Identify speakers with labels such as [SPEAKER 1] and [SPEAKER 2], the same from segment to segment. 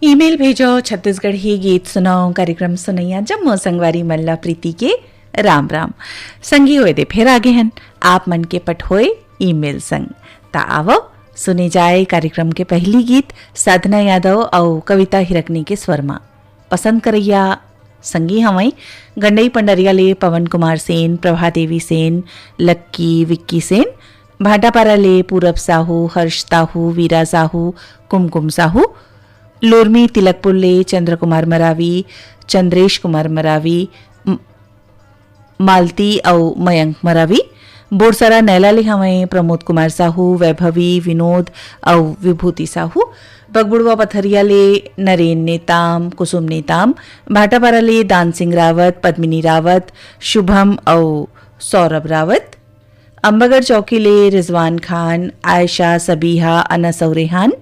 [SPEAKER 1] Email भेजो छत्तीसगढ़ ही गीत सुनाओ कार्यक्रम सुनैया जम्मो संगवारी मल्ला प्रीति के राम राम संगी होए दे फिर आगे हन आप मन के पट होए ईमेल संग ता आवो सुने जाए कार्यक्रम के पहली गीत साधना यादव और कविता हिरकनी के स्वरमा पसंद करैया संगी हवई गंडई पंडरिया ले पवन कुमार सेन, प्रभा देवी सेन, लक्की विक्की सेन, भाटापारा ले पूरब साहू, हर्ष साहू, वीरा साहू, कुमकुम साहू, लोरमी तिलकपुर ले चंद्र कुमार मरावी, चंद्रेश कुमार मरावी, मालती और मयंक मरावी, बोरसरा नैला ले हमें प्रमोद कुमार साहू, वैभवी, विनोद और विभूति साहू, बगबुड़वा पथरिया ले नरेन नेताम, कुसुम नेताम, भाटापारा ले दान सिंह रावत, पद्मिनी रावत, शुभम और सौरभ रावत, अंबागढ़ चौकी ले रिजवान खान, आयशा, सबीहा, अनस और रेहान,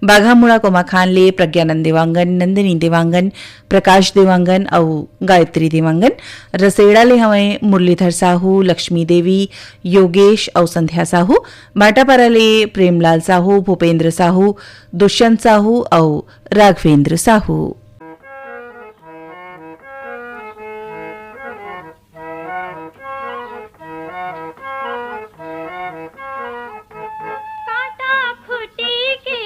[SPEAKER 1] बाघामुड़ा कोमा खान ले प्रज्ञानंद देवांगन, नंदिनी देवांगन, प्रकाश देवांगन और गायत्री देवांगन, रसेड़ा ले हमें मुरलीधर साहू, लक्ष्मी देवी, योगेश और संध्या साहू, भाटापारा ले प्रेमलाल साहू, भूपेंद्र साहू, दुष्यंत साहू और राघवेंद्र साहू।
[SPEAKER 2] के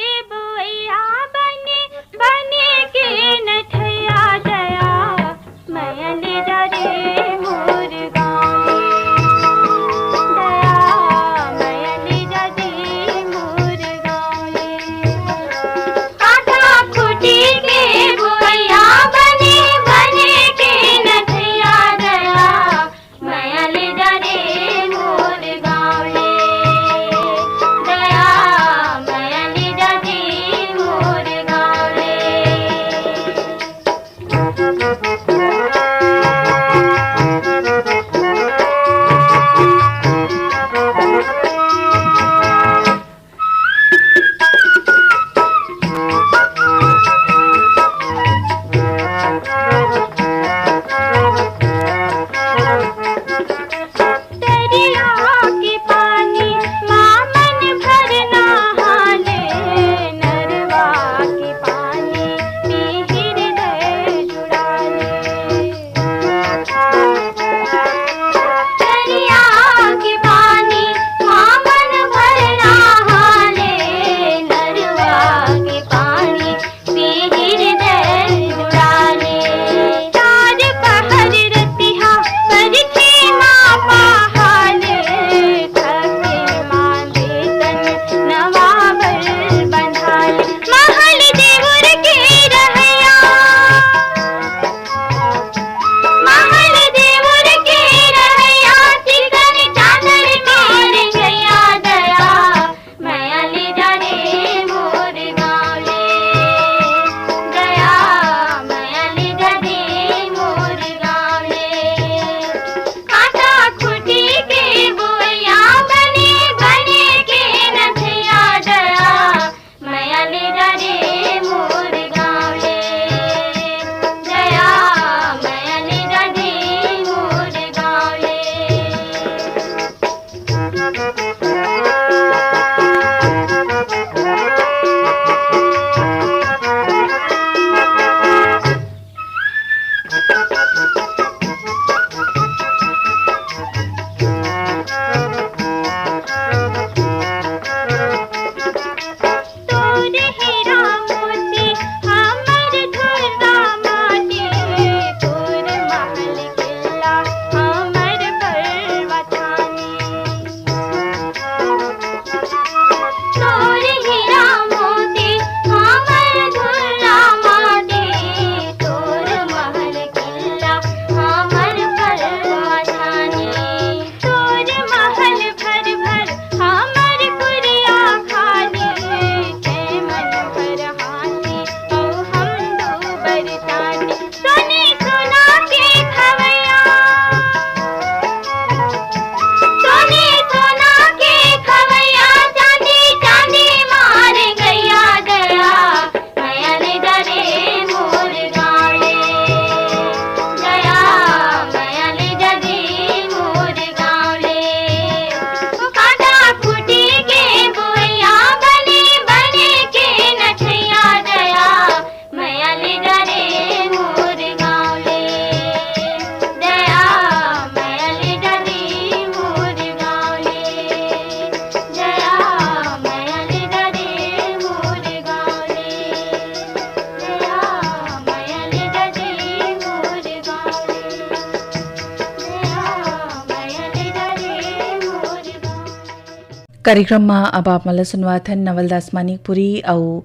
[SPEAKER 1] कार्यक्रममा अब आप मलाई सुनवाथन नवलदास मानिकपुरी और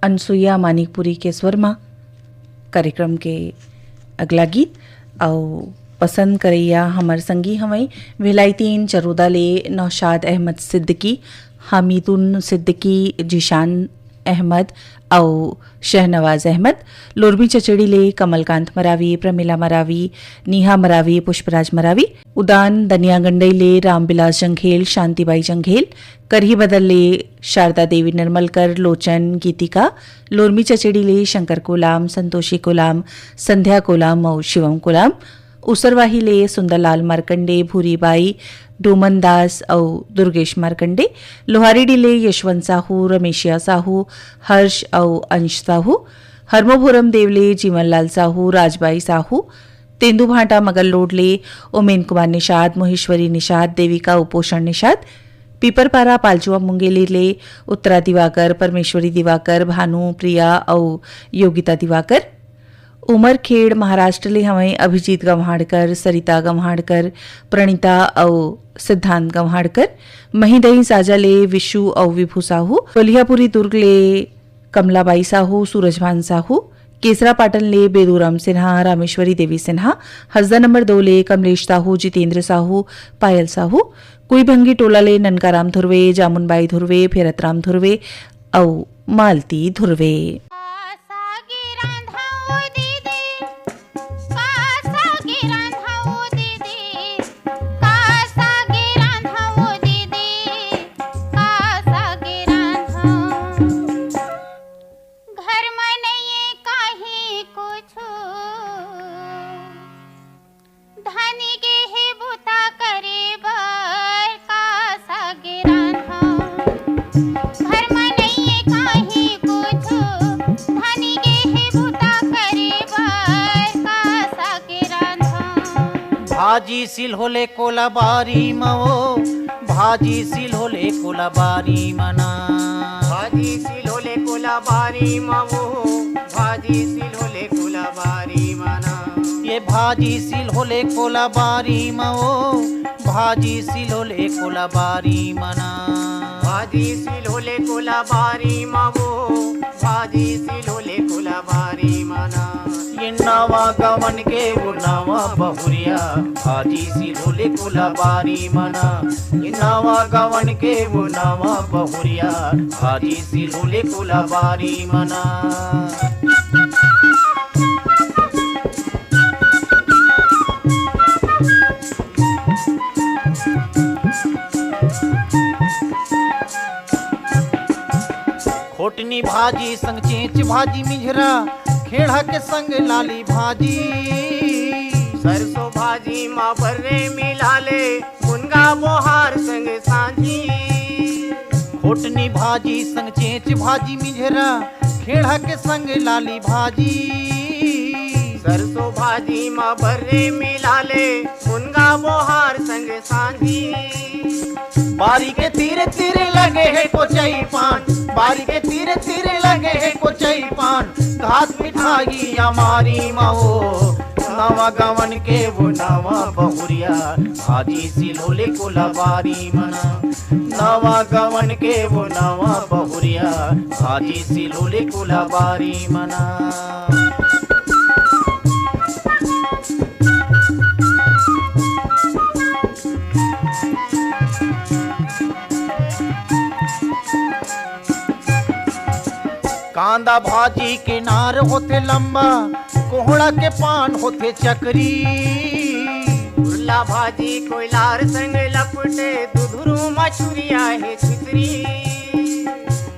[SPEAKER 1] अनसुईया मानिकपुरी के स्वर में कार्यक्रम के अगला गीत और पसंद करैया हमर संगी हमें विलायतीन चरोदा ले नौशाद अहमद सिद्दीकी, हमीदुन सिद्दीकी, जिशान अहमद और शहनवाज अहमद, लोरबी चचड़ी ले कमलकांत मरावी, प्रमिला मरावी, नीहा मरावी, पुष्पराज मरावी, उदान दनिया गंडई ले रामबिलास जंघेल, शांतिबाई जंघेल, करही बदल ले शारदा देवी निर्मलकर, लोचन गीतिका, लोरमी चचड़ी ले शंकर कोलाम, संतोषी कोलाम, संध्या कोलाम और शिवम कोलाम, उसरवाही ले सुंदरलाल मार्कंडे, भूरीबाई, डोमन दास और दुर्गेश मार्कंडे, लोहारीडी ले यशवंत साहू, रमेशिया साहू, हर्ष और अंश साहू, हरमोभुरम देवले जीवनलाल साहू, राजबाई साहू, तेंदुभाटा मगल ले ओमेन कुमार निषाद, मोहेश्वरी निषाद, देविका उपोषण निषाद, पीपरपारा पालचुआ मुंगेली ले उत्तरा दिवाकर, परमेश्वरी दिवाकर, भानु प्रिया और योगिता दिवाकर, उमरखेड़ महाराष्ट्र ले हमें अभिजीत गंवाड़कर, सरिता गंवाड़कर, प्रणीता और सिद्धांत गंवाड़कर, महिदई साजा ले विशु और विभू साहू, कोल्हापुरी दुर्ग ले कमलाबाई साहू, सूरजभान साहू, केसरा पाटन ले बेदूराम सिन्हा, रामेश्वरी देवी सिन्हा, हसदा नंबर 2 ले कमलेश साहू, जितेंद्र साहू, पायल साहू, कुईभंगी टोला ले ननकाराम धुर्वे, जामुनबाई धुर्वे, फेरतराम धुर्वे और मालती धुर्वे।
[SPEAKER 2] भाजी सिल होले कोला बारी मवो, भाजी सिल होले कोला बारी मना,
[SPEAKER 3] भाजी सिल होले कोला बारी मवो, भाजी सिल होले कोला बारी मना,
[SPEAKER 2] ये भाजी सिल होले कोला बारी मवो, भाजी सिल होले कोला बारी मना,
[SPEAKER 3] भाजी सिल होले कोला बारी मवो, भाजी सिल होले कोला बारी मना,
[SPEAKER 2] ये नवा गवन के वो नवा बहुरिया, भाजी सिल होले कोला बारी मना, ये नवा गवन के वो नवा बहुरिया, भाजी सिल होले कोला बारी मना। खोटनी भाजी संग चेंच भाजी मिझरा, खेड़ा के संग लाली भाजी,
[SPEAKER 3] सरसों भाजी माँ बर्रे मिला ले, मुनगा मोहार संग सांझी,
[SPEAKER 2] खोटनी भाजी संग चेंच भाजी मिझरा, खेड़ा के संग लाली भाजी,
[SPEAKER 3] सरसों भाजी माँ बर्रे मिला ले, मुनगा मोहार संग सांझी,
[SPEAKER 2] बारी के तीरे तीरे लगे है कोचई पान, बारी के तीरे तीरे लगे है कोचई पान, घास मिठाई हमारी माओ, नवा गवन के वो नवा बहुरिया, भाजी सिल होले कोला बारी मना, नवा गवन के वो नवा बहुरिया, भाजी सिल होले कोला बारी मना। कांदा भाजी के नार होते लंबा, कोहड़ा के पान होते चकरी,
[SPEAKER 3] उरला भाजी कोयलार संग लपटे, दुधरू मछुरिया है छितरी,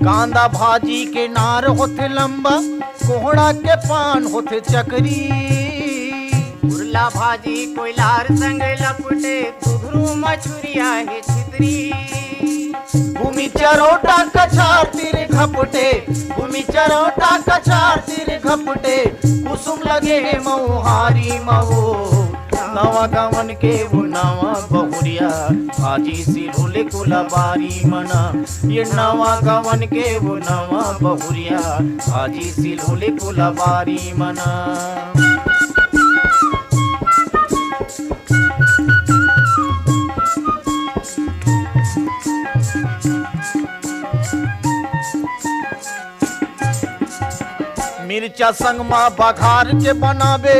[SPEAKER 2] कांदा भाजी के नार होते लंबा, कोहड़ा के पान होते चकरी,
[SPEAKER 3] उरला भाजी कोयलार संग लपटे, दुधरू मछुरिया है छितरी,
[SPEAKER 2] भूमि चरोटा कछार तीर घपटे, भूमि चरोटा कछार तीर घपटे, कुसुम लगे मऊहारी मवो, नवा गवन के वो नवा बहुरिया, भाजी सिल होले कोला बारी मना, ये नवा गवन के वो नवा बहुरिया, भाजी सिल होले कोला बारी मना। मिर्चा संग माँ बघार के बनावे,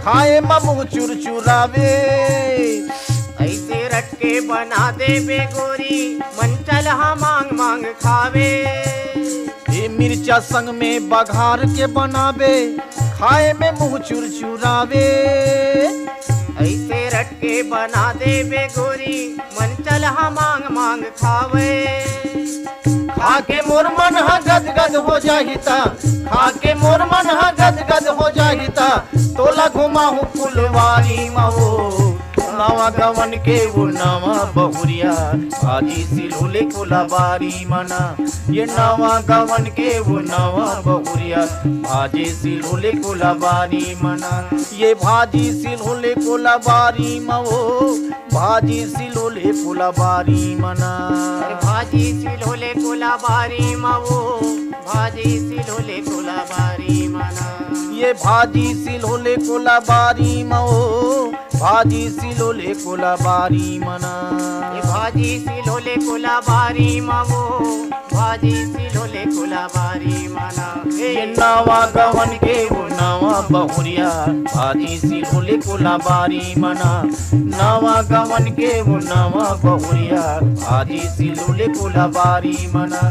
[SPEAKER 2] खाए में मुँह चुरचुरावे।
[SPEAKER 3] ऐसे रटके बना दे बे गोरी, मन चलहा मांग मांग खावे।
[SPEAKER 2] ये मिर्चा संग में बघार के बनावे, खाए में मुँह चुरचुरावे।
[SPEAKER 3] ऐसे रटके बना दे बे गोरी, मन चलहा मांग मांग खावे।
[SPEAKER 2] खाके मोर मन हा गदगद हो जाहिता, खाके मोर मन हा गदगद हो जाहिता। तोला घुमाहू फुलवारी महो, नवा गवन के वो नवा बहुरिया, भाजी सिलहुले कुलाबारी मना। ये नवा गवन के वो नवा बहुरिया, भाजी सिलहुले कुलाबारी मना। ये भाजी सिलहुले कुलाबारी मवो, भाजी सिलहुले कुलाबारी मना।
[SPEAKER 3] भाजी सिलहुले कुलाबारी मवो, भाजी सिलहुले कुलाबारी मना।
[SPEAKER 2] ये भाजी सिलहुले कुलाबारी मवो, भाजी सिलहुले कुलाबारी मना।
[SPEAKER 3] ये भाजी सिलहुले कुलाबारी मवो, भाजी सिलहुले कुलाबारी मना।
[SPEAKER 2] ये नवा गवन के वो नवा बहुरिया, भाजी सिलहुले कुलाबारी मना। नवा गवन के वो नवा बहुरिया, भाजी सिलहुले कुलाबारी मना।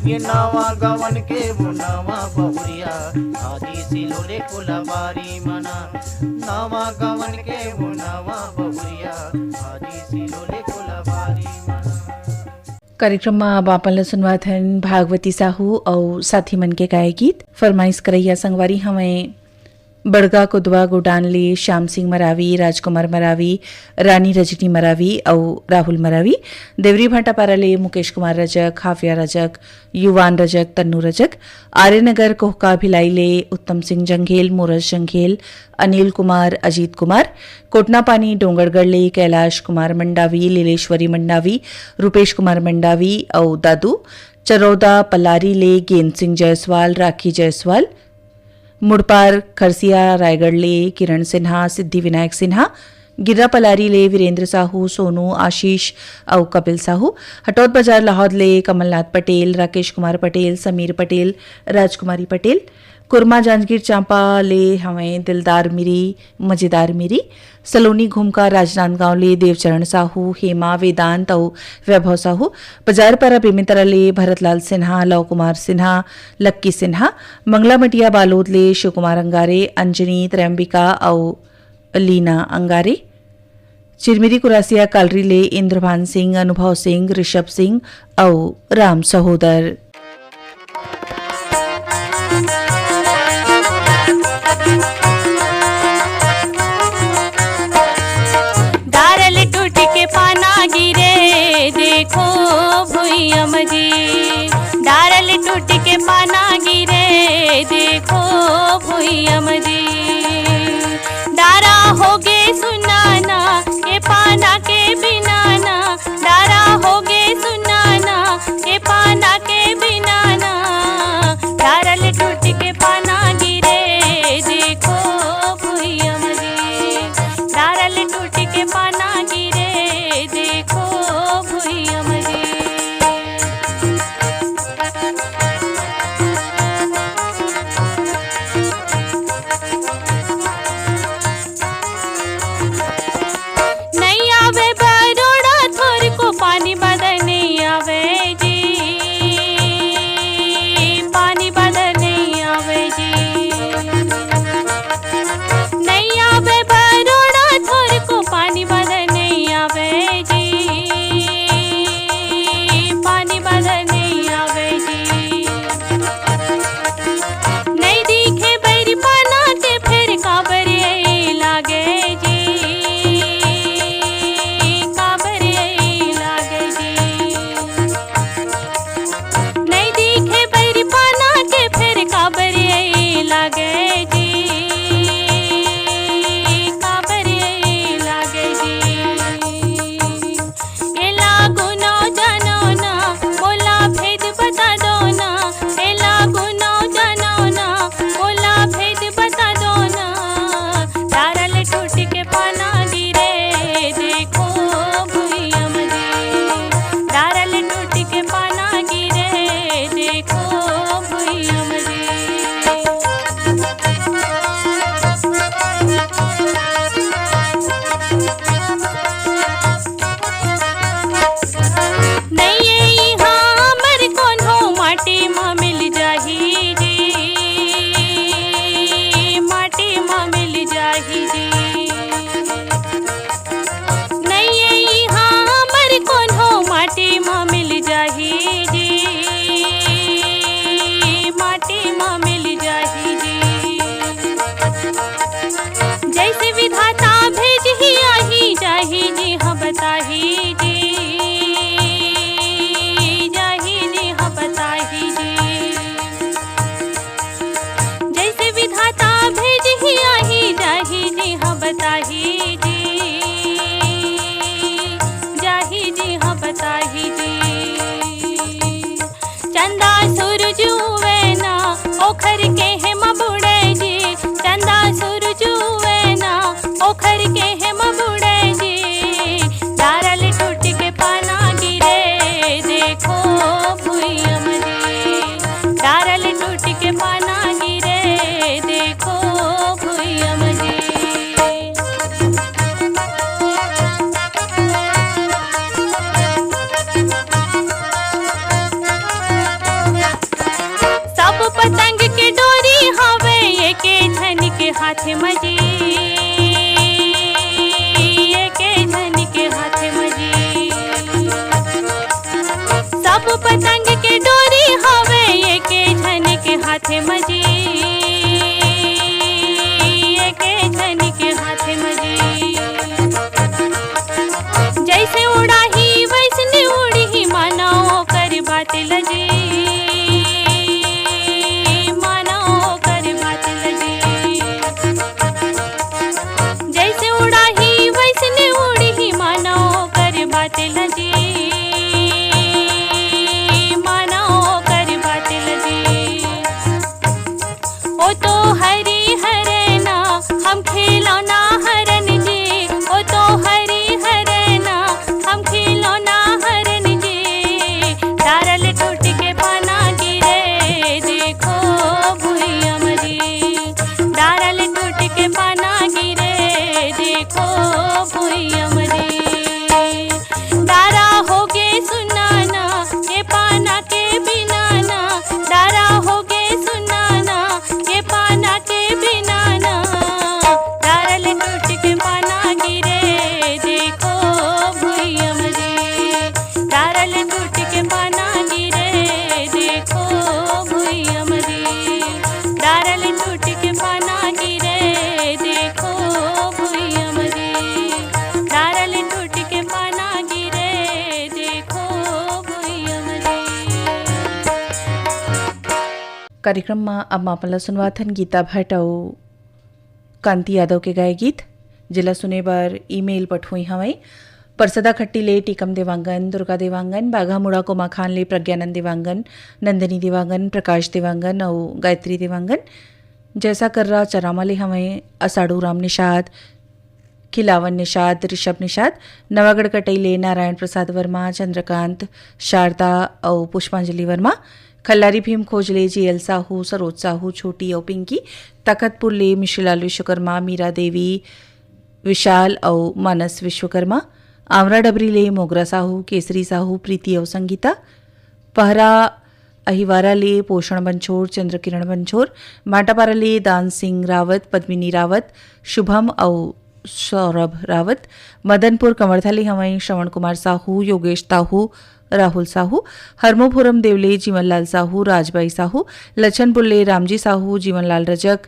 [SPEAKER 2] ये नवा गवन के वो नवा बहुरिया, भाजी सिलहुले कुलाबारी मना। नवा गवन के वो नवा बहुरिया, भाजी सिलहुले कुलाबारी मना।
[SPEAKER 1] कार्यक्रम में अब आपन सुनवात हन भागवती साहू और साथी मन के गाय गीत। फरमाइश करैया संगवारी हमें बड़गा कुदवा गोडानले श्याम सिंह मरावी, राजकुमार मरावी, रानी रजनी मरावी और राहुल मरावी। देवरी भाटापाराले मुकेश कुमार रजक, हाफिया रजक, युवान रजक, तन्नू रजक। आर्यनगर कोहका भिलाईले उत्तम सिंह जंघेल, मोरस जंघेल, अनिल कुमार, अजीत कुमार। कोटनापानी डोंगरगढ़ले कैलाश कुमार मंडावी, लीलेश्वरी मंडावी, रूपेश कुमार मंडावी और दादू। चरौदा पलारी ले गेंद सिंह जायसवाल, राखी जायसवाल। मुड़पार खरसिया रायगढ़ ले किरण सिन्हा, सिद्धि विनायक सिन्हा। गिर्रा पलारी ले वीरेंद्र साहू, सोनू, आशीष और कपिल साहू। हटौद बाजार लाहौद ले कमलनाथ पटेल, राकेश कुमार पटेल, समीर पटेल, राजकुमारी पटेल। कुरमा जांजगीर चांपा ले हमें दिलदार मिरी, मजेदार मिरी। सलोनी घूमका राजनांदगांव ले देवचरण साहू, हेमा, वेदांत और वैभव साहू। बाजार पर बेमितरा ले भरतलाल सिन्हा, लव कुमार सिन्हा, लक्की सिन्हा। मंगला मटिया बालोद ले शिव कुमार अंगारे, अंजनी, त्रैम्बिका और लीना अंगारे। चिरमिरी कुरासिया कालरी ले इंद्रभान सिंह, अनुभव सिंह, ऋषभ सिंह और राम सहोदर।
[SPEAKER 4] डारल टूट के पाना गिरे देखो भुइया मजी, डारल टूट के पाना गिरे देखो भुइया मजी। डारा होगे सुनाना ये पाना के बिनाना, डारा होगे सुनाना ये पाना के बिनाना। हाथे मजी एके जन के हाथे मजी सब पतंग के डोरी हवे एके जन के हाथे मजी एके जन के हाथे मजी जैसे उड़ाही वैसने उड़ी मानाओ कर बात लजी मानाओ कर बात लजी जैसे उड़ाही वैसने उड़ी मानाओ कर बात लजी मानाओ कर बात लजी ओ तो हरी हरना हम खिलौना हरन जी ओ तो हरी हरना हम खिलौना हरन जी डारल टूट के पाना गिरे देखो भुइया मजी डारल टूट के पाना गिरे देखो भुइया मजी डारा होगे सुनाना ये पाना के बिना ना डारा होगे सुनाना ये पाना के बिना ना डारल टूट के पाना गिरे देखो भुइया मजी डारल टूट के पाना गिरे देखो भुइया मजी डारल टूट के पाना गिरे देखो भुइया मजी डारल टूट के पाना गिरे देखो भुइया मजी
[SPEAKER 1] कार्यक्रममा अब आपला सुनवाथन गीता भट्ट और कांति यादव के गाए गीत जिला सुने बर ईमेल पठोई हवई परसदा खट्टी ले टीकम देवांगन दुर्गा देवांगन बाघा मुड़ा कोमा खान ले प्रज्ञानंद देवांगन नंदिनी देवांगन प्रकाश देवांगन और गायत्री देवांगन जैसा कर्रा चरामा ले हमें असाड़ू राम निषाद खिलावन निषाद ऋषभ निषाद नवागढ़ कटई ले नारायण प्रसाद वर्मा चंद्रकांत शारदा और पुष्पांजलि वर्मा खल्लारी भीम खोजले जीएल साहू सरोज साहू छोटी और पिंकी तखतपुर ले मिश्रीलाल विश्वकर्मा मीरा देवी विशाल और मानस विश्वकर्मा आमरा डबरी ले मोगरा साहू केसरी साहू प्रीति और संगीता पहरा अहिवारा ले पोषण बंछोर चंद्रकिरण बंछोर माटापारा ले दान सिंह रावत पद्मिनी रावत शुभम और सौरभ रावत मदनपुर कंवरथली हवई श्रवण कुमार साहू योगेश साहू राहुल साहू हरमोपुरम देवले जीवनलाल साहू राजबाई साहू लछनपुर ले रामजी साहू जीवनलाल रजक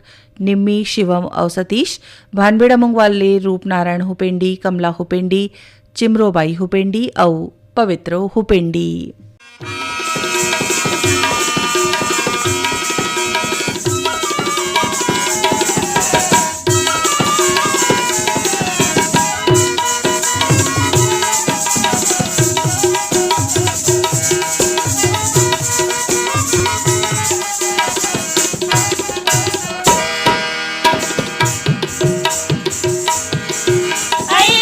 [SPEAKER 1] निम्मी शिवम और सतीश भानबेड़ा मुंगवाल ले रूप नारायण हुपेंडी कमला हुपेंडी चिमरोबाई हुपेंडी और पवित्र हुपेंडी।
[SPEAKER 4] आई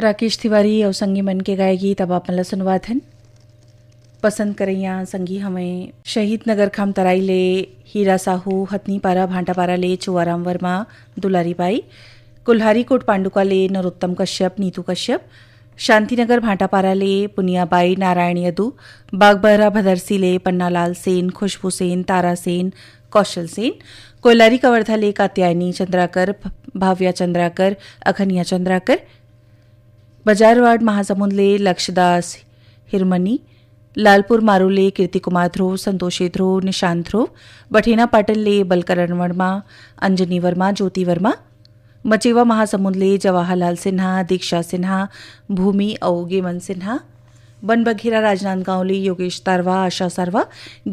[SPEAKER 1] राकेश तिवारी और संगी मन के गाए गीत अब आप मला सुनवाथन पसंद करैया संगी हमें शहीद नगर खाम तराई ले हीरा साहू हथनी पारा भांटा पारा ले चुआराम वर्मा दुलारी बाई कुल्हारी कोट पांडुका ले नरोत्तम कश्यप नीतू कश्यप शांतिनगर भाटापारा ले पुनियाबाई नारायण यदु बागबहरा भदरसी ले पन्नालाल सेन खुशबू सेन तारा सेन कौशल सेन कोयलारी कवर्धा ले कात्यायनी चंद्राकर भाव्या चंद्राकर अखनिया चंद्राकर बजारवाड़ महासमुंद ले लक्षदास हिरमनी लालपुर मारूले कीर्ति कुमार ध्रुव संतोषी ध्रुव निशांत ध्रुव बठेना पाटन ले बलकरण वर्मा अंजनी वर्मा ज्योति वर्मा मचेवा महासमुंद ले जवाहरलाल सिन्हा दीक्षा सिन्हा भूमि और गेमन सिन्हा बनबघेरा राजनांदगांव ले योगेश तारवा आशा सारवा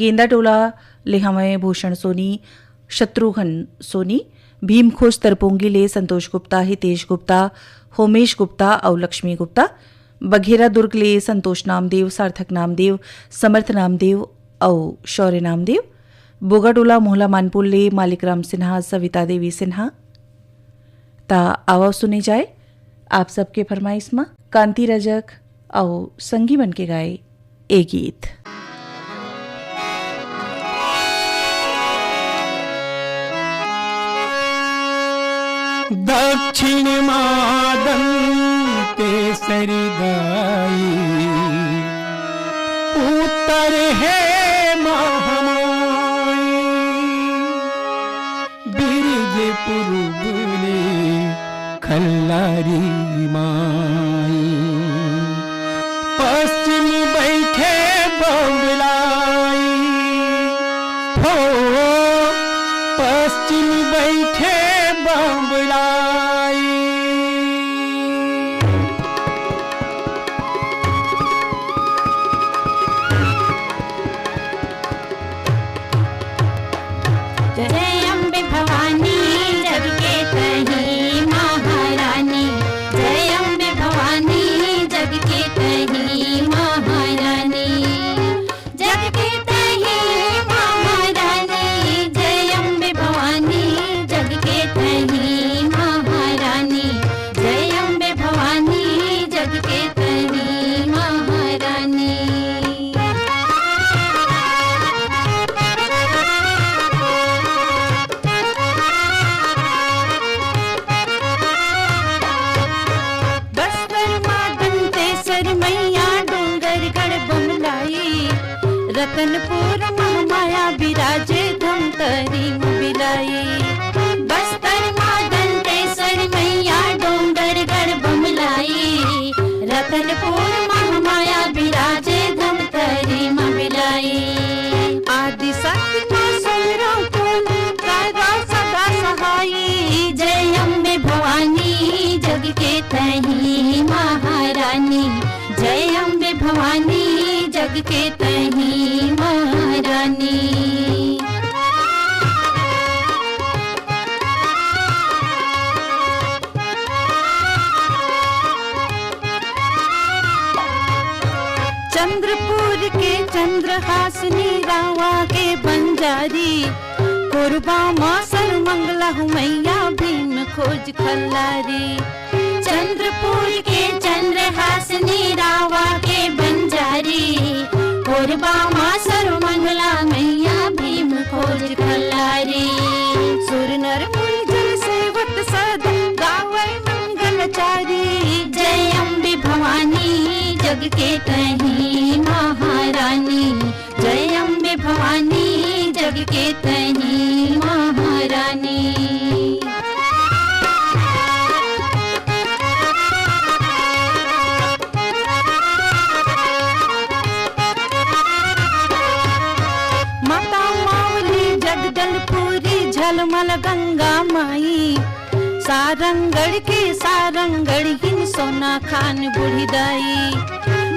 [SPEAKER 1] गेंदा टोला ले हमें भूषण सोनी शत्रुघ्न सोनी भीमखोज तरपोंगी ले संतोष गुप्ता हितेश गुप्ता होमेश गुप्ता और लक्ष्मी गुप्ता बघेरा दुर्ग ले संतोष नामदेव सार्थक नामदेव समर्थ नामदेव और शौर्य नामदेव बोगाटोला मोहला मानपुर ले मालिकराम सिन्हा सविता देवी सिन्हा ता आवाज सुने जाए आप सबके फरमाइश में कांति रजक और संगी बन के गाए ए गीत।
[SPEAKER 5] दक्षिण मादन ते सरिदाई उत्तर है महामाई बिरज पुरुबले खल्लारी माई पश्चिम बैठे बबलाई हो पश्चिम बैठे बबलाई
[SPEAKER 4] जय अम्बे भवानी जग के तही महारानी जय अम्बे भवानी जग के तही महारानी जग के तही महारानी जय अम्बे भवानी जग के तही महारानी जय अम्बे भवानी जग के तही महारानी। रतनपुर महामाया बिराजे धमतरी बिलाई बस्तर मादन तेसर मैया डोंगर गढ़ बमलाई रतनपुर महामाया बिराजे धमतरी बिलाई आदि शक्ति मां सुमरो कुल करो सदा सहाई जय अम्बे भवानी जग के तही महारानी जय अम्बे भवानी जग के तही महारानी। चंद्रपुर के चंद्रहासनी रावा के बंजारी कोरबा मां सर्वमंगला मैया भीम खोज खल्लारी चंद्रपुर के चंद्रहासनी रावा के बंजारी कोरबा मां सर्वमंगला मैया भीम खोज खल्लारी सुर नर मुनि जल सेवत सदा गावे मंगलचारी जय अम्बे भवानी जग के तही महारानी जय अम्बे भवानी जग के तही महारानी। झलमल गंगा माई सारंगढ़ के सारंगढ़ हिन सोना खान बूढ़ी दाई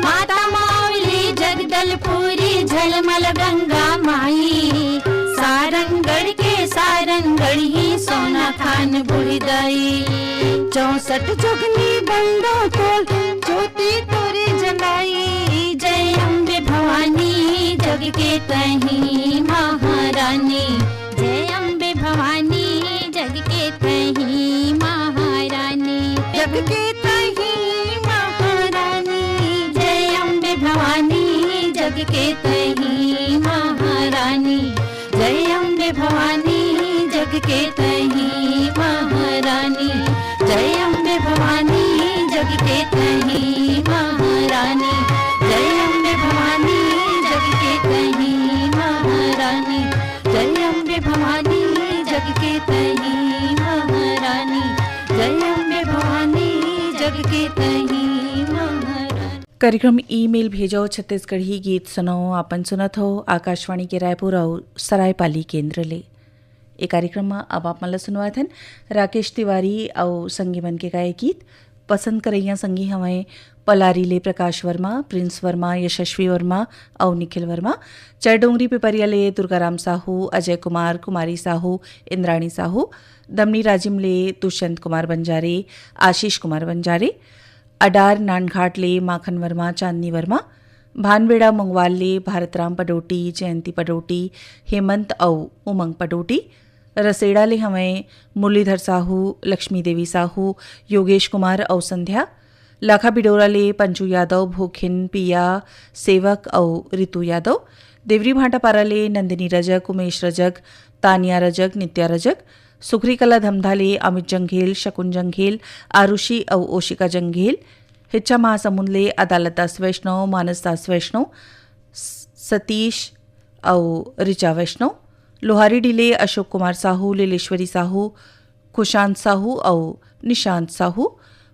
[SPEAKER 4] माता मावली जगदलपुरी झलमल गंगा माई सारंगढ़ के सारंगढ़ ही सोना खान बूढ़ी दाई 64 जोगनी बंदो तोल ज्योति तोरे जलाई जय अम्बे भवानी जग के तही महारानी जय अम्बे भवानी जग के तही महारानी जग के तही
[SPEAKER 6] जग के तही महारानी, जय अम्बे भवानी जग के तही महारानी, जय अम्बे भवानी जग के तही महारानी, जय अम्बे भवानी जग के तही महारानी, जय अम्बे भवानी जग के तही महारानी।
[SPEAKER 1] कार्यक्रम ईमेल भेजो छत्तीसगढ़ी गीत सुनो आपन सुनत हो आकाशवाणी के रायपुर और सरायपाली केंद्र ले। ये कार्यक्रम में अब आप मला सुनवात हन राकेश तिवारी और संगी मन के गाए गीत। पसंद करैया संगी हमें पलारी ले प्रकाश वर्मा, प्रिंस वर्मा, यशस्वी वर्मा और निखिल वर्मा। चरडोंगरी पिपरिया ले दुर्गाराम साहू, अजय कुमार, कुमारी साहू, इंद्राणी साहू। दमनी राजिम ले दुष्यंत कुमार बंजारे, आशीष कुमार बंजारे। अडार नानघाट ले माखन वर्मा, चांदनी वर्मा। भानबेड़ा मंगवाल ले भारतराम पडोटी, जयंती पडोटी, हेमंत और उमंग पडोटी। रसेड़ा ले हमें मुरलीधर साहू, लक्ष्मी देवी साहू, योगेश कुमार और संध्या। लाखा बिडोरा ले पंचू यादव, भूखिन, पिया, सेवक और ऋतु यादव। देवरी भाटापारा ले नंदिनी रजक, उमेश रजक, तानिया रजक, नित्या रजक। सुखरी कला धमधा ले अमित जंघेल, शकुन जंघेल, आरुषि और ओशिका जंघेल। हिच्चा महासमुंद ले अदालत दास वैष्णव, मानस दास वैष्णव, सतीश और ऋचा वैष्णव। लोहारी डिले अशोक कुमार साहू, लीलेश्वरी साहू, खुशांत साहू और निशांत साहू।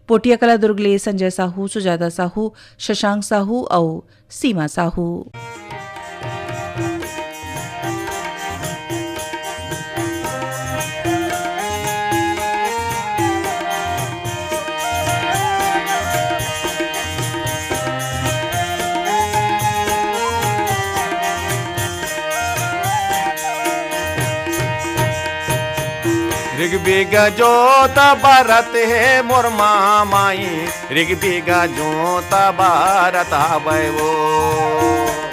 [SPEAKER 1] पोटिया कला दुर्ग ले संजय साहू, सुजाता साहू, शशांक साहू और सीमा साहू।
[SPEAKER 2] ऋग्वेग जोत भरत है मोर माई, ऋग्वेग जोत भरत हवै वो।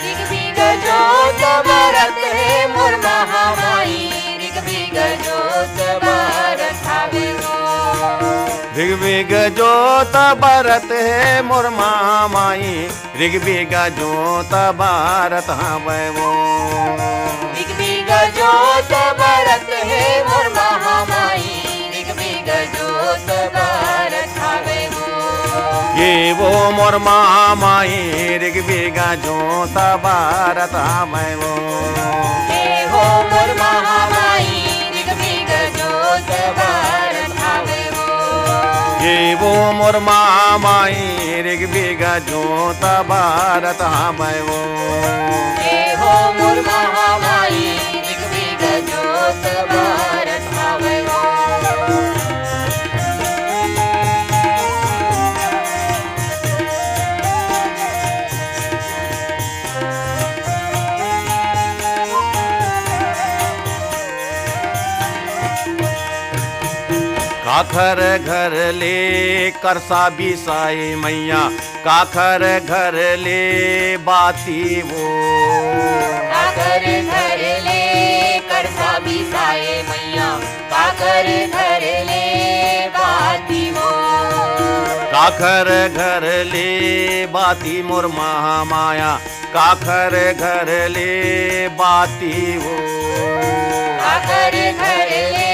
[SPEAKER 6] ऋग्वेग जोत भरत है मोर महामाई, ऋग्वेग जोत भरत हवै वो।
[SPEAKER 2] ऋग्वेग जोत भरत है मोर माई, ऋग्वेग जोत भरत हवै वो।
[SPEAKER 6] ऋग्वेग जोत भरत है मोर महामाई, ऋग्वेग जोत भरत हवै वो।
[SPEAKER 2] ये वो मोर माई, ऋग्वेग जोत भरत हवै वो।
[SPEAKER 6] हे हो मोर महामाई, ऋग्वेग जोत भरत हवै वो।
[SPEAKER 2] ये वो मोर माई, ऋग्वेग जोत भरत हवै वो।
[SPEAKER 6] हे हो मोर महामाई, ऋग्वेग जोत भरत हवै वो।
[SPEAKER 2] काखर घर ले करसा बिसाई मैया, काखर घर ले बाती वो।
[SPEAKER 6] काकर घर ले करसा बिसाए मैया, काकर घर ले बाती वो।
[SPEAKER 2] काखर घर ले बाती मोर महामाया, काखर घर ले बाती वो।
[SPEAKER 6] काकर घर ले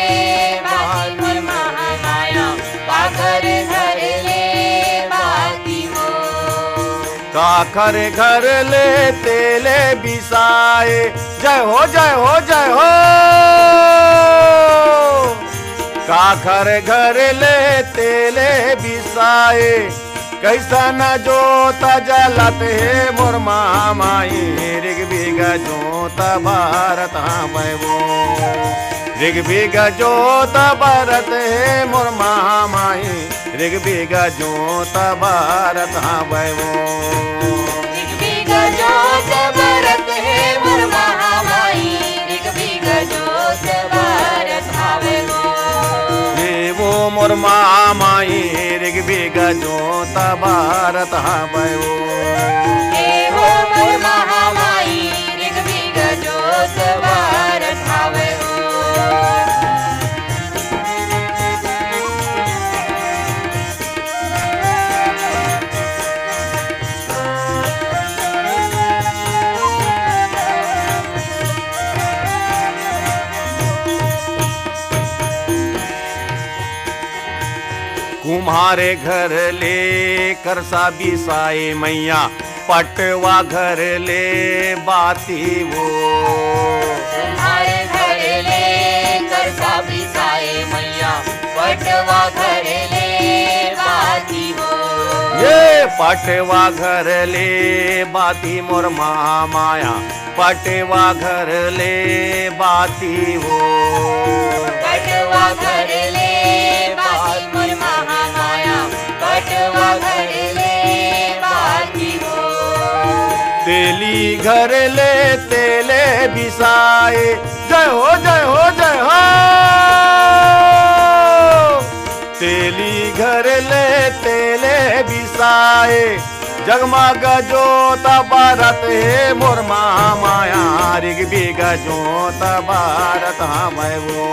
[SPEAKER 6] बाती मोर महामाया, काकर घर ले बाती वो।
[SPEAKER 2] काखर घर ले तेले बिसाए, जय हो जय हो जय हो। काखर घर ले तेले बिसाए, कैसा न जोता जलत है मोर माई, ऋग्वेग जोत भरत हवै वो। ऋग्वेग जोत भरत है मोर माई, ऋग्वेग जोत भरत हवै वो।
[SPEAKER 6] ऋग्वेग जोत भरत है मोर महामाई, ऋग्वेग जोत भरत हवै वो।
[SPEAKER 2] ये वो मोर माई, ऋग्वेग जोत भरत हवै वो।
[SPEAKER 6] हे हो मोर महामाई, ऋग्वेग जोत भरत हवै वो।
[SPEAKER 2] कुम्हारे घर ले कर सा बिसाए मैया पटवा घर ले बाती वो
[SPEAKER 6] तुम्हारे घर ले कर सा बिसाए मैया पटवा घर ले बाती वो
[SPEAKER 2] ये पटवा घर ले बाती मोर महामाया पटवा घर ले बाती वो
[SPEAKER 6] पटवा घर ले बाती मोर महामाया पटवा घर ले बाती वो
[SPEAKER 2] तेली घर ले तेले बिसाए जय हो जय हो जय हो तेली घर ले तेले बिसाए जगमग जोत भारत हे मोर महामाया ऋग्वेद जोत भारत मैं वो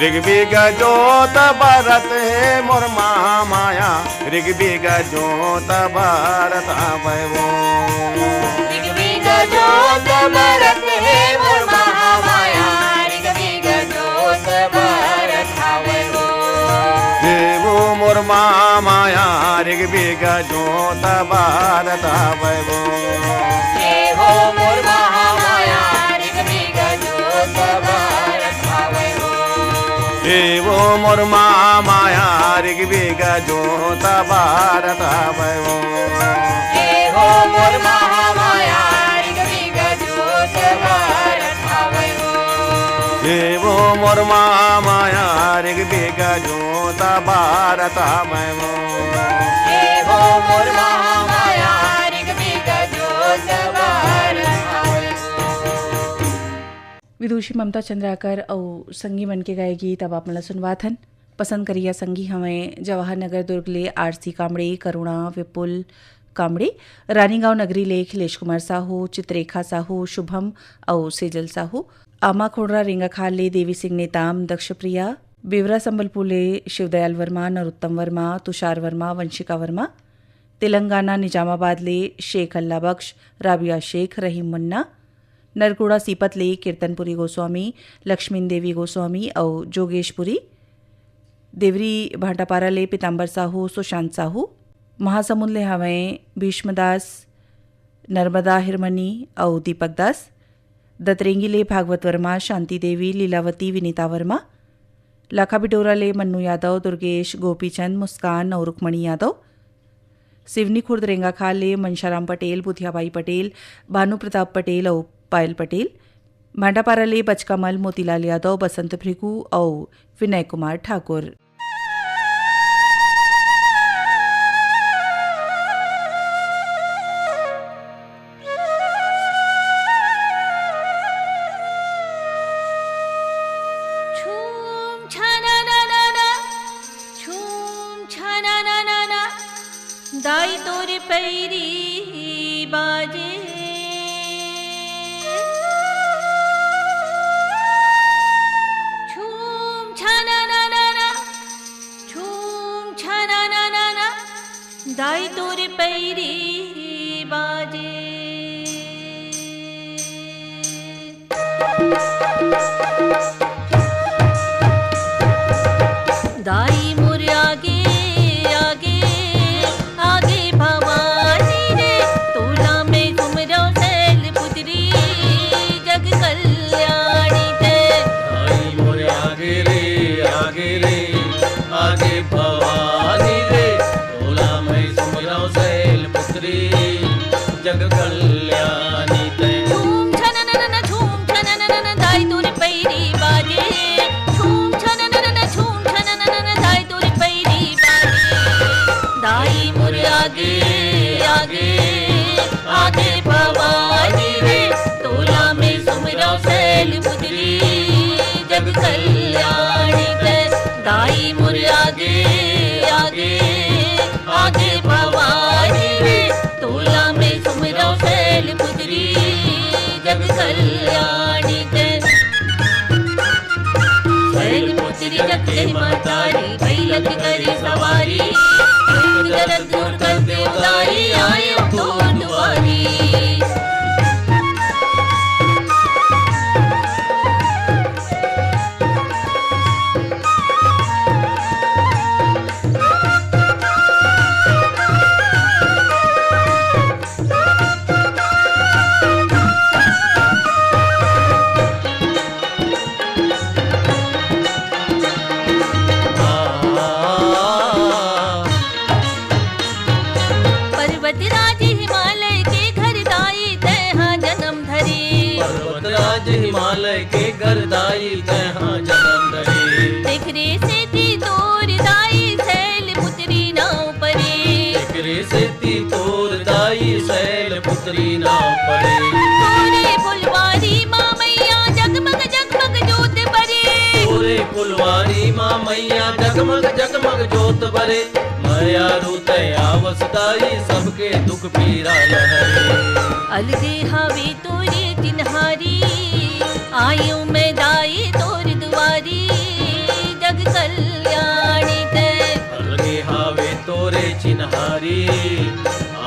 [SPEAKER 2] ऋग्वेद जोत भारत हे मोर महामाया ऋग्वेद जोत भारत मैं वो
[SPEAKER 6] ऋग्वेद जोत भारत हे मोर महामाया ऋग्वेद जोत भारत हावे वो
[SPEAKER 2] देवो मोर महामाया ऋग्वेद जोत भारत मैं वो
[SPEAKER 6] देवो मोर महामाया ऋग्वेद जोत भारत हावे वो
[SPEAKER 2] देवो मोर महामाया ऋग्वेद जोत भारत मैं वो
[SPEAKER 6] देवो मोर महामाया ऋग्वेद जोत भारत हावे वो
[SPEAKER 2] देवो मोर महामाया ऋग्वेद जोत भारत मैं वो
[SPEAKER 6] देवो मोर महामाया ऋग्वेद जोत भारत हावे वो
[SPEAKER 1] विदुषी ममता चंद्राकर और संगी मन के गाए गीत अब आप मला सुनवाथन पसंद करिया संगी हमें जवाहर नगर दुर्ग ले आरसी कामड़े करुणा विपुल कामड़े रानीगांव नगरी ले खिलेश कुमार साहू चित्रेखा साहू शुभम और सेजल साहू आमा खोड़रा रेंगाखाल ले देवी सिंह नेताम दक्षप्रिया बिवरा संबलपुर ले शिवदयाल वर्मा नरोत्तम वर्मा तुषार वर्मा वंशिका वर्मा तेलंगाना निजामाबाद ले शेख अल्लाह बख्श राबिया शेख रहीम मुन्ना नरकुड़ा सीपत ले कीर्तनपुरी गोस्वामी लक्ष्मीन देवी गोस्वामी और जोगेशपुरी देवरी भाटापारा ले पीताम्बर साहू सुशांत साहू महासमुंद ले हवें भीष्मदास नर्मदा हिरमनी और दीपक दास दतरेंगी ले भागवत वर्मा शांति देवी लीलावती विनीता वर्मा लाखा बिटोरा ले मन्नू यादव दुर्गेश गोपीचंद मुस्कान और रुक्मणी यादव सिवनी खुर्द रेंगाखाल ले मनशाराम पटेल बुधियाबाई पटेल भानु प्रताप पटेल और पायल पटेल भाटापारा ले बचकामल मोतीलाल यादव बसंत भृगु और विनय कुमार ठाकुर
[SPEAKER 4] छूम छाना ना ना ना छूम छाना ना ना ना दाई तोर पैरी बाजे छूम छाना ना ना ना छूम छाना ना ना ना दाई तोर पैरी बाजे दाई मोर आगे आगे आगे भवानी रे तोला में तुमरो सैल पुत्री जग कल्याणी ते
[SPEAKER 5] आई मोरे आगे रे आगे भवानी रे तोला मैं सुमरा सैल पुत्री जग कल्याणी ते
[SPEAKER 4] झूम छननन झूम छननन दाई तोर पैरी बाजे झूम छननन झूम छननन दाई तोर पैरी बाजे दाई मोर आगे आगे आगे भवानी रे तोला में सुमरा सैल पुत्री जग कल्याणी ते दाई मोर आगे आगे आगे भवानी रे तोला में सुमरा सैल पुत्री जग कल्याणी ते सैल पुत्री जग के मातारी बैलक करी सवारी दरद दूर कर दे उदारी आए तो दुआरी
[SPEAKER 5] दाई माँ मैया जगमग जगमग जोत बरे मैया रूते आवस दाई सबके दुख पीरा लहरे
[SPEAKER 4] अलगे हवे तोरे तिन्हारी आयु में दाई तोर दुआरी जग कल्याणी ते
[SPEAKER 5] अलगे हावे तोरे चिन्हारी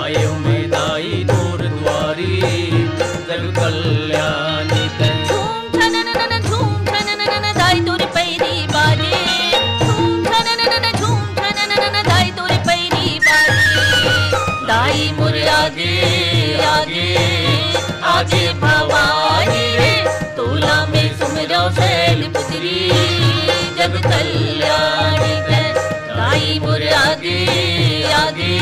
[SPEAKER 5] आयो में दाई तोर द्वारी जग कल्याणी ते
[SPEAKER 4] झूम छननन दाई तोर पैरी बाजे झूम छननन दाई तोर पैरी बाजे दाई मोर आगे आगे आगे भवानी रे तोला में सुमरो शैल पुत्री जग कल्याणी ते दाई मोर आगे आगे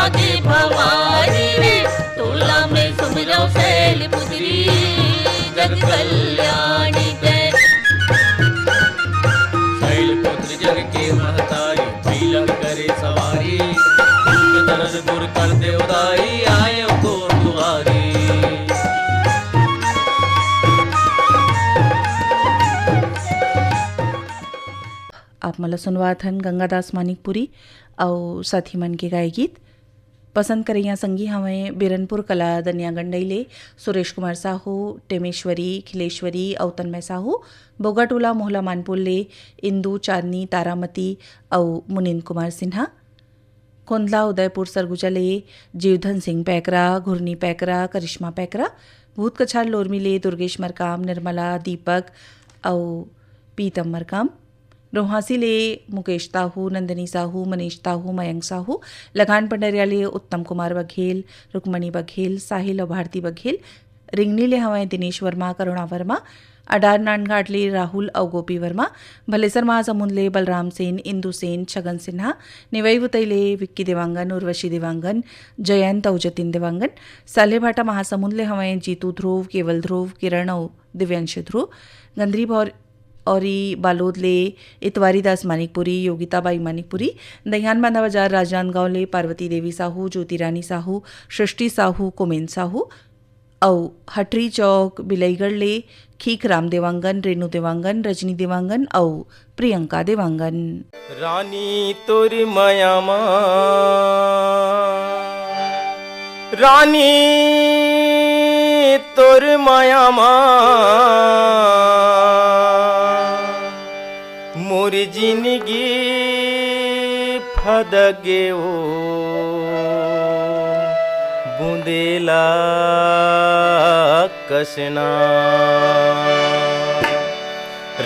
[SPEAKER 4] आगे भवानी रे तोला में सुमरो शैल पुत्री जग कल्याणी ते
[SPEAKER 5] शैलपुत्र जग के महतारी पीलंग करे सवारी दुख दर्द दूर कर दे उदाई आए तोर दुआरी
[SPEAKER 1] आप मला सुनवात हन गंगादास मानिकपुरी और साथी मन के गाय गीत पसंद करैया संगी हमें बिरनपुर कला दनिया गंडईले सुरेश कुमार साहू टेमेश्वरी खिलेश्वरी और तन्मय साहू बोगाटोला मोहला मानपुल्ले इंदू चांदनी तारामती और मुनिंद कुमार सिन्हा कोंदला उदयपुर सरगुजा ले जीवधन सिंह पैकरा घुरनी पैकरा करिश्मा पैकरा भूत कछार लोरमिले दुर्गेश मरकाम निर्मला दीपक और पीतम मरकाम रोहासी ले मुकेश ताहू नंदिनी साहू मनीष ताहू मयंक साहू लगान पंडरिया ले उत्तम कुमार बघेल रुक्मणी बघेल साहिल और भारती बघेल रिंगनी ले हवाएं दिनेश वर्मा करुणा वर्मा अडार नानघाट ले राहुल और गोपी वर्मा भलेसर महासमुंद ले बलराम सेन इंदु सेन छगन सिन्हा निवई बुतई ले विक्की देवांगन उर्वशी देवांगन जयंत और जतिन देवांगन सालेभाटा महासमुंद ले हवाएं जीतू ध्रुव केवल ध्रुव किरण और दिव्यांश ध्रुव गंदरी और बालोद ले इतवारी दास मानिकपुरी योगिताबाई मानिकपुरी दहियान बांधा बाजार राजनांदगांव ले पार्वती देवी साहू ज्योति रानी साहू सृष्टि साहू कुमेन साहू और हटरी चौक बिलईगढ़ ले खीख राम देवांगन रेणु देवांगन रजनी देवांगन और प्रियंका देवांगन
[SPEAKER 2] रानी तोर माया माँ रानी तोर माया माँ मोर जिंदगी फदगे ओ बूंदेला कसना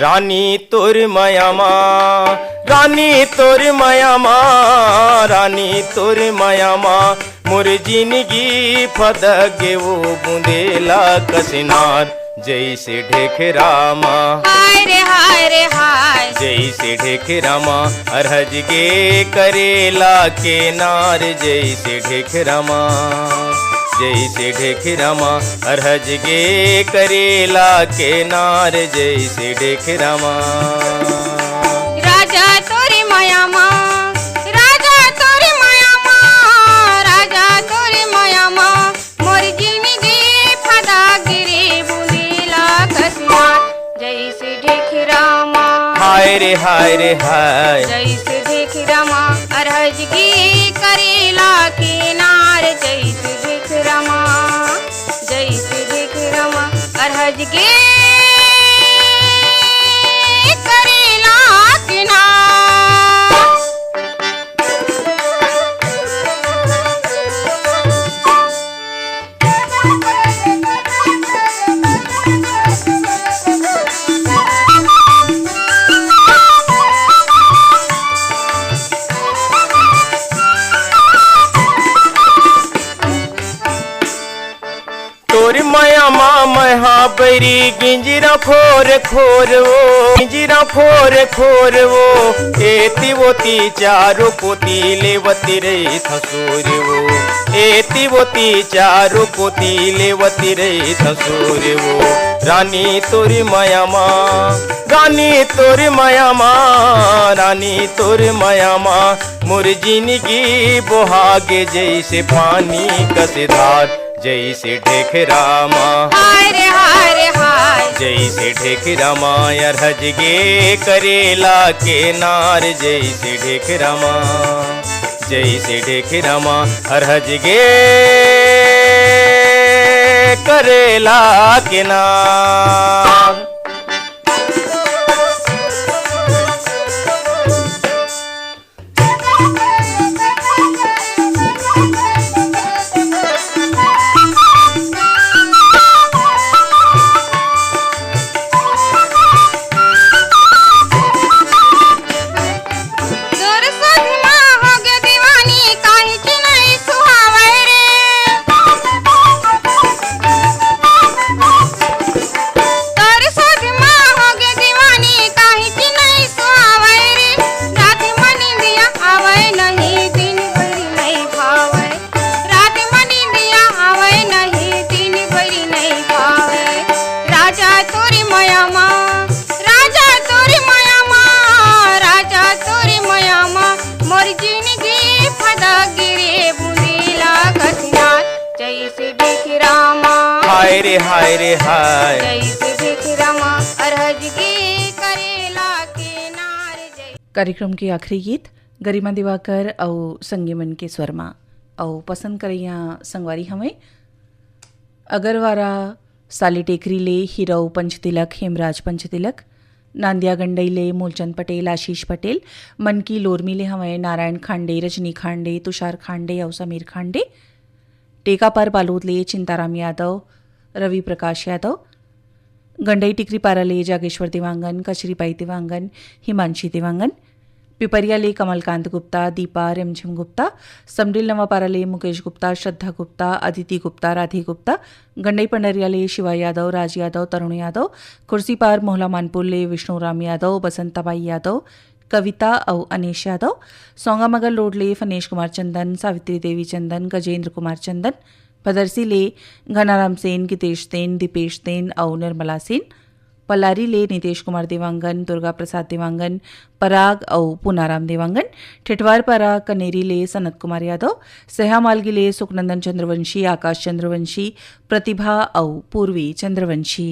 [SPEAKER 2] रानी तोर माया माँ रानी तोर माया माँ रानी तोर माया माँ मोर जिंदगी फदगे वो बूंदेला कसनार जैसे ढेखरा माँ
[SPEAKER 6] हाय रे हाय रे हाय
[SPEAKER 2] जैसे ढेखरा माँ अरहज गे करेला के नार जैसे ढेखरा माँ जैसे ढेखरा माँ अरहज गे करेला के नार जैसे ढेखरा माँ
[SPEAKER 6] राजा तोरी माया माँ राजा तोरी माया माँ राजा तोरी माया माँ मोर जिंदगी फदा गिरी बूंदीला कसना जैसे ढेखरा माँ
[SPEAKER 2] हाय रे हाय रे हाय
[SPEAKER 6] जैसे ढेखरा माँ अरहज गी करेला किनार जैसे ढेखरा माँ जैसे ढेखरा माँ अरहज गी करेला किनार
[SPEAKER 2] तोर माया माँ महाबरी गिंजरा खोर खोर वो गिंजरा खोर खोर वो एती वोती चारो पोती लेवती रे थसूर वो एती वोती चारो पोती लेवती रे थसूर वो रानी तोर माया माँ रानी तोर माया माँ रानी तोर माया माँ मोर जिंदगी बोहागे जैसे पानी कसेदार
[SPEAKER 7] जैसे ढेखरामा
[SPEAKER 6] हाय रे हाय रे हाय
[SPEAKER 7] जैसे ढेखरामा अरहज गे करेला के नार जैसे ढेखरामा जैसे ढेखरामा अरहज गे करेला के नार। हाय रे हाय रे हाय
[SPEAKER 6] जैसे भिखरामा अरहज गे करेला के नार जय।
[SPEAKER 1] कार्यक्रम के आखिरी गीत गरिमा दिवाकर और संगीमन के स्वरमा और पसंद करैया संगवारी हमें अगरवारा साली टेकरी ले हिरऊ पंचतिलक हेमराज पंचतिलक नांदिया गंडई ले मूलचंद पटेल आशीष पटेल मनकी लोरमी ले हमें नारायण खांडे रजनी खांडे तुषार खांडे और समीर खांडे टेकापार बालोद ले चिंताराम यादव रवि प्रकाश यादव गंडई टिकरी पारा ले जागेश्वर देवांगन कचरीबाई देवांगन हिमांशी देवांगन पिपरिया ले कमलकांत गुप्ता दीपा रिमझिम गुप्ता समडिल नवापारा ले मुकेश गुप्ता श्रद्धा गुप्ता अदिति गुप्ता राधे गुप्ता गंडई पंडरिया ले शिवा यादव राज यादव तरुण यादव कुर्सी पार मोहला मानपुर ले विष्णुराम यादव बसंताबाई यादव कविता और अनेश यादव सोंगामगर रोड ले फनेश कुमार चंदन सावित्री देवी चंदन गजेंद्र कुमार चंदन भदरसी ले घनाराम सेन गितेश सेन दीपेश सेन और निर्मला सेन पलारी ले नीतेश कुमार देवांगन दुर्गा प्रसाद देवांगन पराग और पुनाराम देवांगन ठिठवार पारा कनेरी ले सनत कुमार यादव सहा मालगी ले सुखनंदन चंद्रवंशी आकाश चंद्रवंशी प्रतिभा और पूर्वी चंद्रवंशी।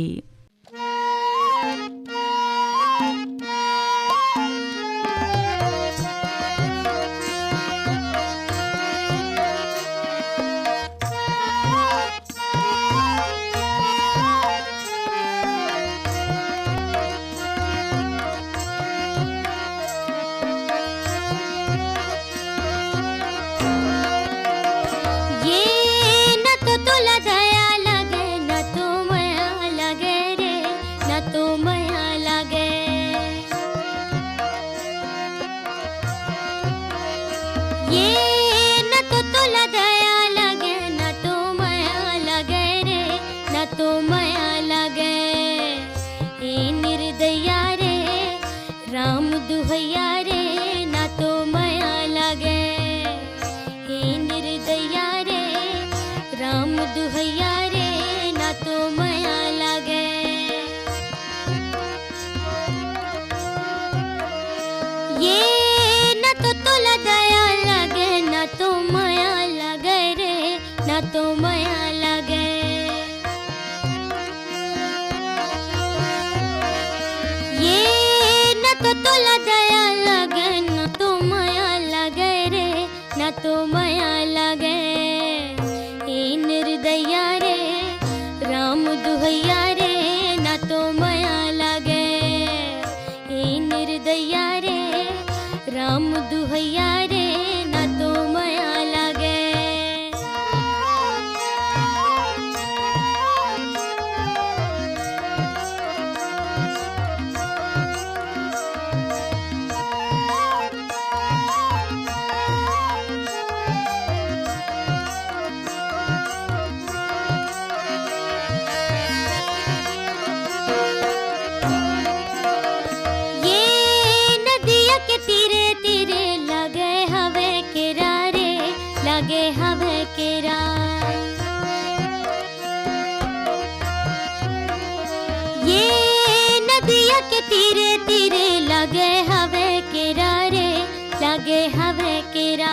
[SPEAKER 4] हवे केरा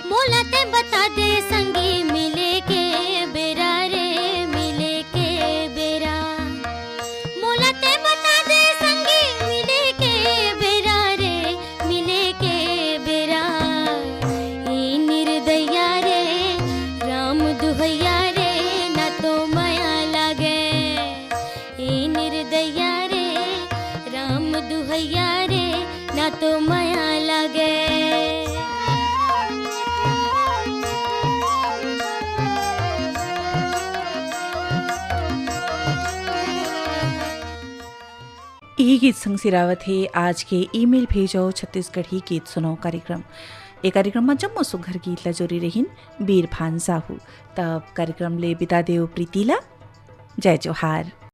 [SPEAKER 4] मोला ते बता दे संगी मिले के
[SPEAKER 1] यही गीत संग सिरावत है आज के ईमेल भेजो छत्तीसगढ़ी गीत सुनो कार्यक्रम। ये कार्यक्रम में जम्मो सुघर गीत ला जोरी रहीन बीर भान साहू। तब कार्यक्रम ले बिता देव प्रीतिला। जय जोहार।